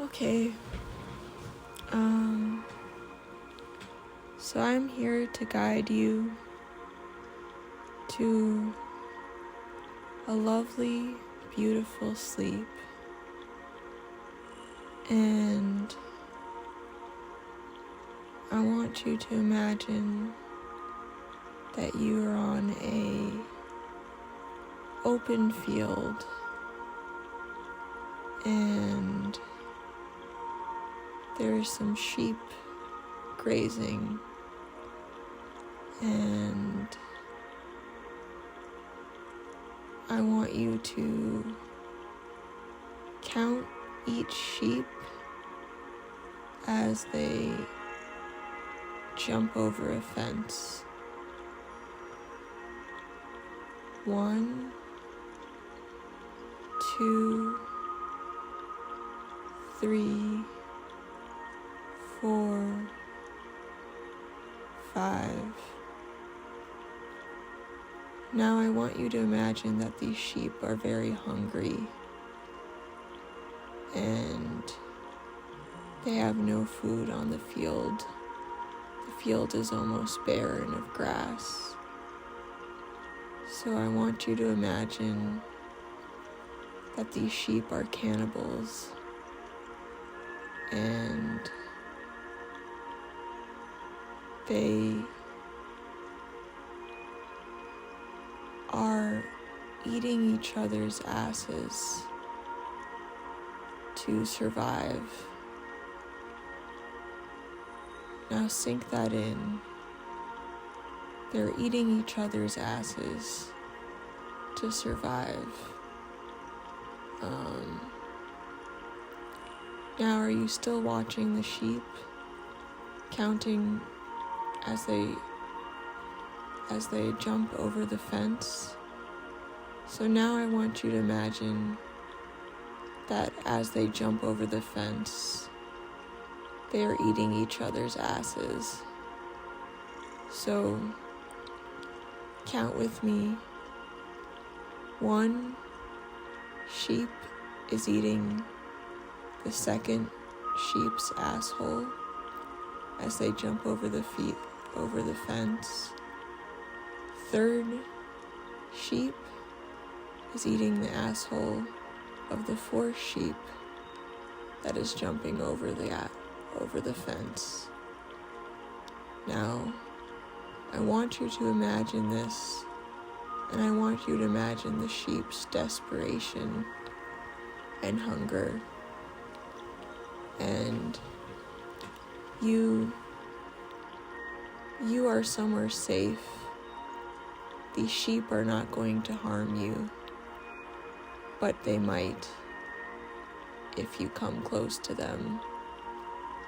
Okay. So I'm here to guide you to a lovely, beautiful sleep. And I want you to imagine that you are on a open field and there are some sheep grazing, and I want you to count each sheep as they jump over a fence. 1, 2, 3, 4, 5. Now I want you to imagine that these sheep are very hungry and they have no food on the field. The field is almost barren of grass. So I want you to imagine that these sheep are cannibals and they are eating each other's asses to survive. Now sink that in. They're eating each other's asses to survive. Now are you still watching the sheep, counting as they jump over the fence? So now I want you to imagine that as they jump over the fence, they are eating each other's asses. So count with me. 1 sheep is eating the second sheep's asshole as they jump over the fence. 3rd sheep is eating the asshole of the 4th sheep that is jumping over the fence. Now, I want you to imagine this, and I want you to imagine the sheep's desperation and hunger. And you are somewhere safe. These sheep are not going to harm you, but they might if you come close to them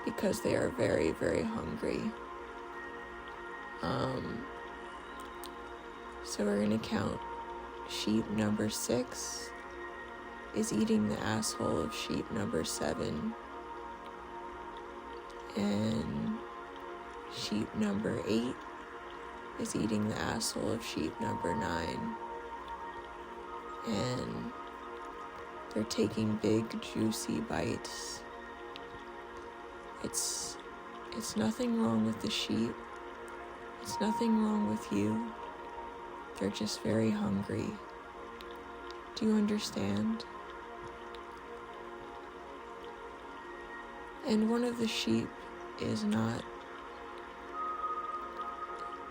because they are very, very hungry. So we're going to count. Sheep number 6 is eating the asshole of sheep number 7. And sheep number 8 is eating the asshole of sheep number 9. And they're taking big, juicy bites. It's nothing wrong with the sheep. It's nothing wrong with you. They're just very hungry. Do you understand? And one of the sheep is not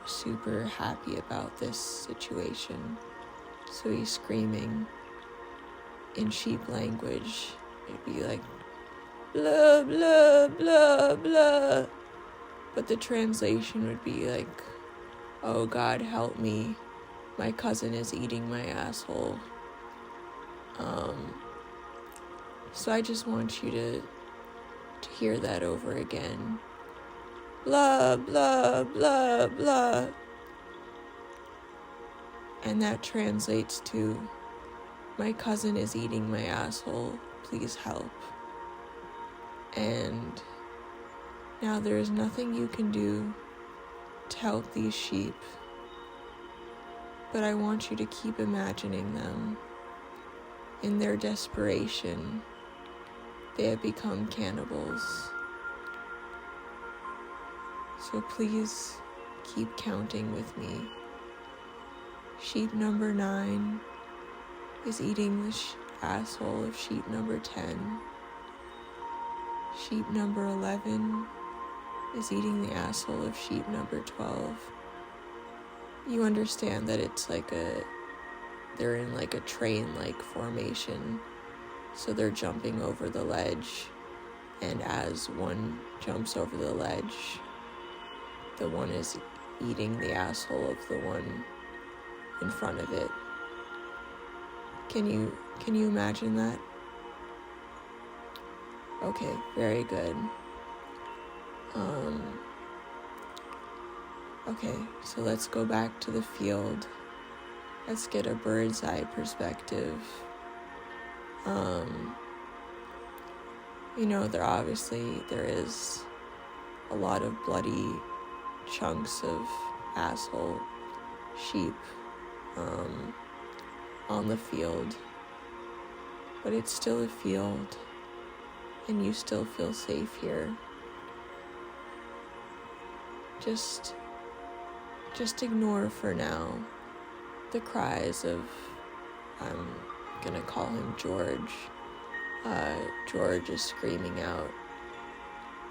super happy about this situation. So he's screaming in sheep language. It'd be like, blah, blah, blah, blah. But the translation would be like, oh God, help me. My cousin is eating my asshole. So I just want you to hear that over again. Blah, blah, blah, blah. And that translates to, my cousin is eating my asshole. Please help. And now there is nothing you can do to help these sheep. But I want you to keep imagining them in their desperation they have become cannibals. So please keep counting with me. Sheep number 9 is eating the asshole of sheep number 10. Sheep number 11 is eating the asshole of sheep number 12. You understand that it's like they're in like a train-like formation. So they're jumping over the ledge, and as one jumps over the ledge, the one is eating the asshole of the one in front of it. Can you imagine that? Okay, very good. Okay, so let's go back to the field. Let's get a bird's eye perspective. There is a lot of bloody chunks of asshole sheep on the field, but it's still a field, and you still feel safe here. Just ignore for now the cries of, I'm gonna call him George. George is screaming out,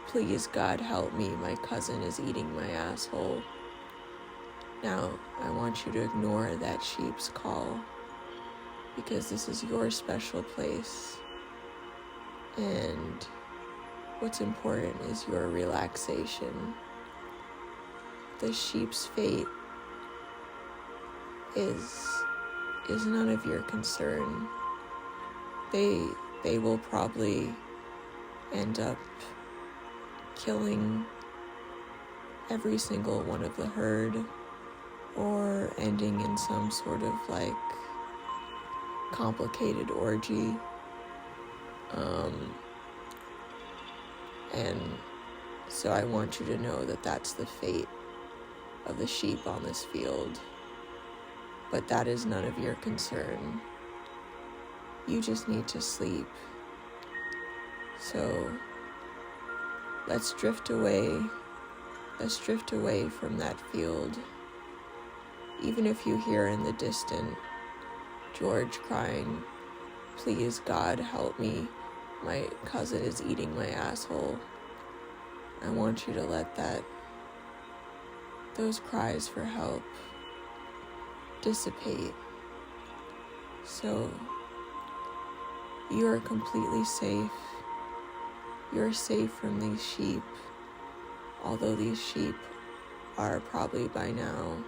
"Please, God, help me, my cousin is eating my asshole." Now, I want you to ignore that sheep's call, because this is your special place, and what's important is your relaxation. The sheep's fate is none of your concern. They will probably end up killing every single one of the herd, or ending in some sort of like complicated orgy. And so I want you to know that that's the fate of the sheep on this field. But that is none of your concern. You just need to sleep. So let's drift away. Let's drift away from that field. Even if you hear in the distance George crying, "Please, God, help me. My cousin is eating my asshole." I want you to let those cries for help dissipate. So you are completely safe. You're safe from these sheep, although these sheep are probably by now,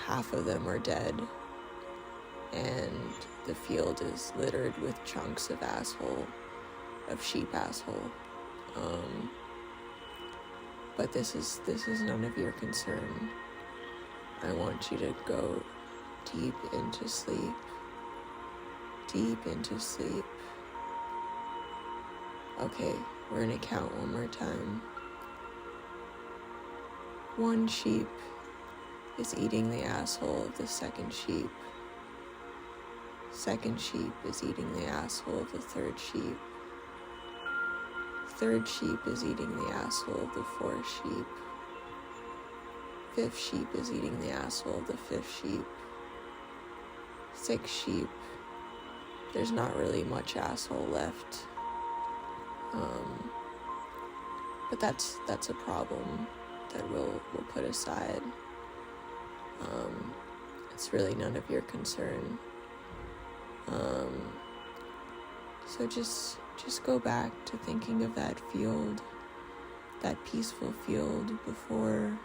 half of them are dead, and the field is littered with chunks of sheep asshole. But this is none of your concern. I want you to go deep into sleep. Deep into sleep. Okay, we're gonna count one more time. 1 sheep is eating the asshole of the second sheep. Second sheep is eating the asshole of the third sheep. Third sheep is eating the asshole of the fourth sheep. Fifth sheep is eating the asshole of the fifth sheep. Sixth sheep, there's not really much asshole left. But that's a problem that we'll put aside. It's really none of your concern. So just go back to thinking of that field, that peaceful field before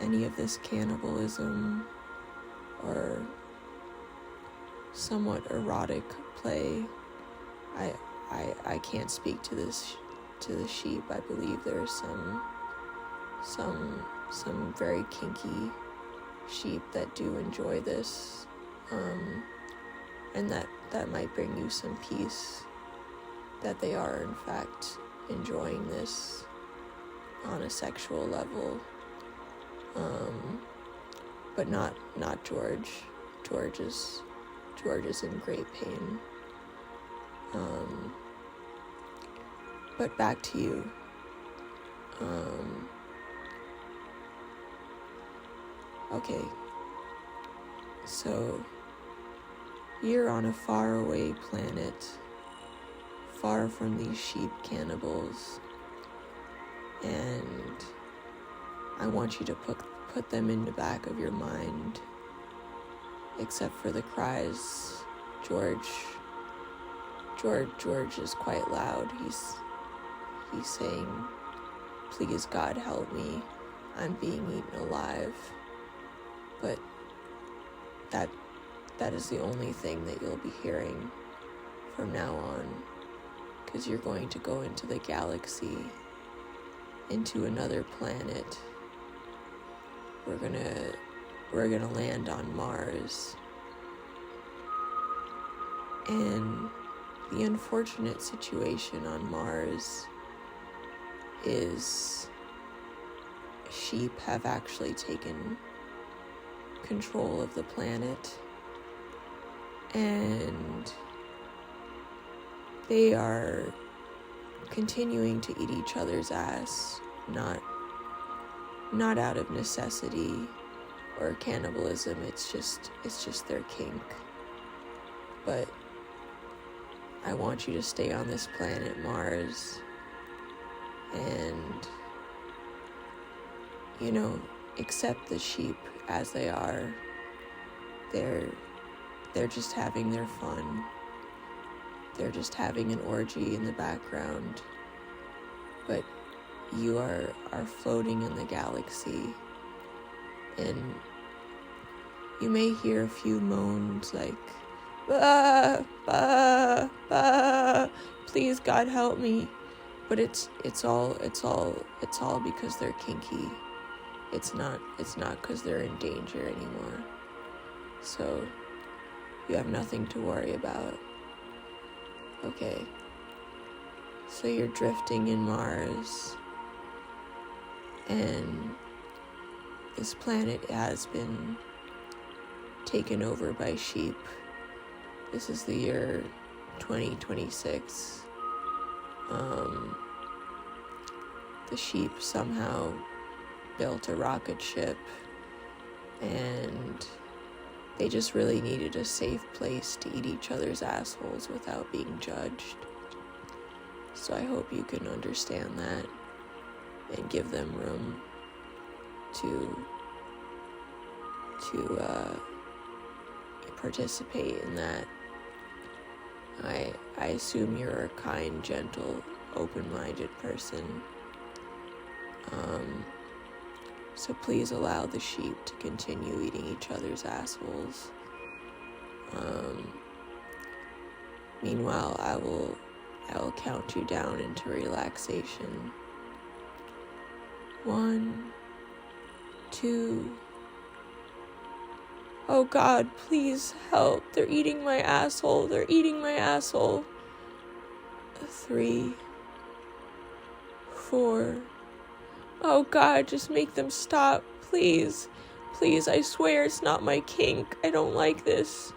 any of this cannibalism or somewhat erotic play. I can't speak to the sheep. I believe there's some very kinky sheep that do enjoy this, and that might bring you some peace, that they are in fact enjoying this on a sexual level, but not George. George is in great pain. But back to you. Okay. So, you're on a faraway planet, far from these sheep cannibals, and I want you to put them in the back of your mind, except for the cries. George is quite loud. He's saying, "Please, God, help me. I'm being eaten alive." But that is the only thing that you'll be hearing from now on, because you're going to go into the galaxy, into another planet. We're gonna land on Mars. And the unfortunate situation on Mars is sheep have actually taken control of the planet, and they are continuing to eat each other's ass, not out of necessity or cannibalism. It's just their kink. But I want you to stay on this planet Mars and, accept the sheep as they are. They're just having their fun. They're just having an orgy in the background. But you are floating in the galaxy, and you may hear a few moans like, "Bah, bah, bah, please, God, help me." But it's all because they're kinky. It's not because they're in danger anymore. So you have nothing to worry about. Okay. So you're drifting in Mars, and this planet has been taken over by sheep. This is the year 2026. The sheep somehow built a rocket ship, and they just really needed a safe place to eat each other's assholes without being judged. So I hope you can understand that and give them room to participate in that. I assume you're a kind, gentle, open-minded person. So please allow the sheep to continue eating each other's assholes. Meanwhile, I will count you down into relaxation. 1, 2. Oh God, please help. They're eating my asshole. 3, 4. Oh God, just make them stop. Please. Please, I swear it's not my kink. I don't like this.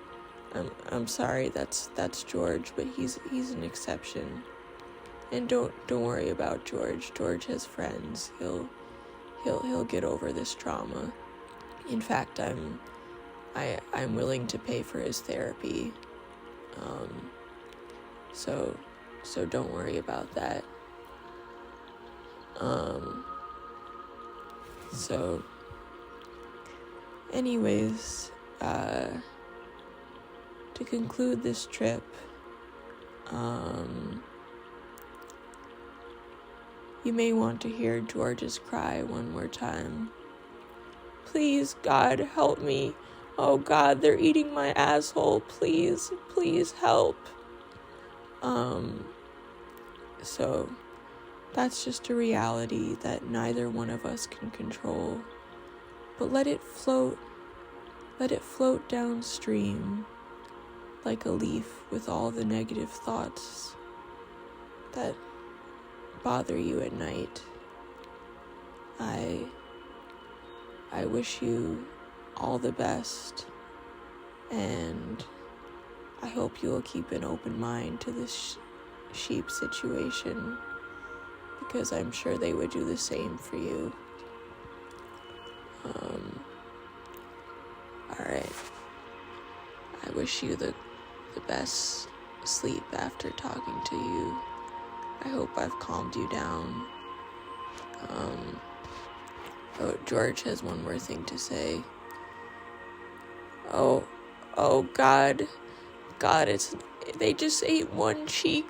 I'm sorry, that's George, but he's an exception. And don't worry about George. George has friends. He'll get over this trauma. In fact, I'm willing to pay for his therapy. So don't worry about that. So anyways, to conclude this trip, you may want to hear George's cry one more time. Please, God, help me. Oh God, they're eating my asshole. Please help. So that's just a reality that neither one of us can control. But let it float downstream like a leaf with all the negative thoughts that bother you at night. I wish you all the best, and I hope you will keep an open mind to this sheep situation, because I'm sure they would do the same for you. Alright. I wish you the best sleep after talking to you. I hope I've calmed you down. George has one more thing to say. Oh God, they just ate one cheek.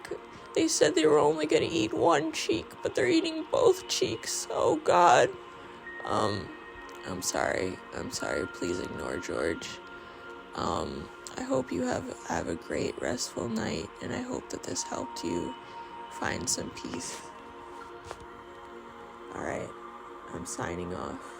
They said they were only gonna eat one cheek, but they're eating both cheeks. Oh God. I'm sorry. Please ignore George. I hope you have a great restful night, and I hope that this helped you find some peace. Alright, I'm signing off.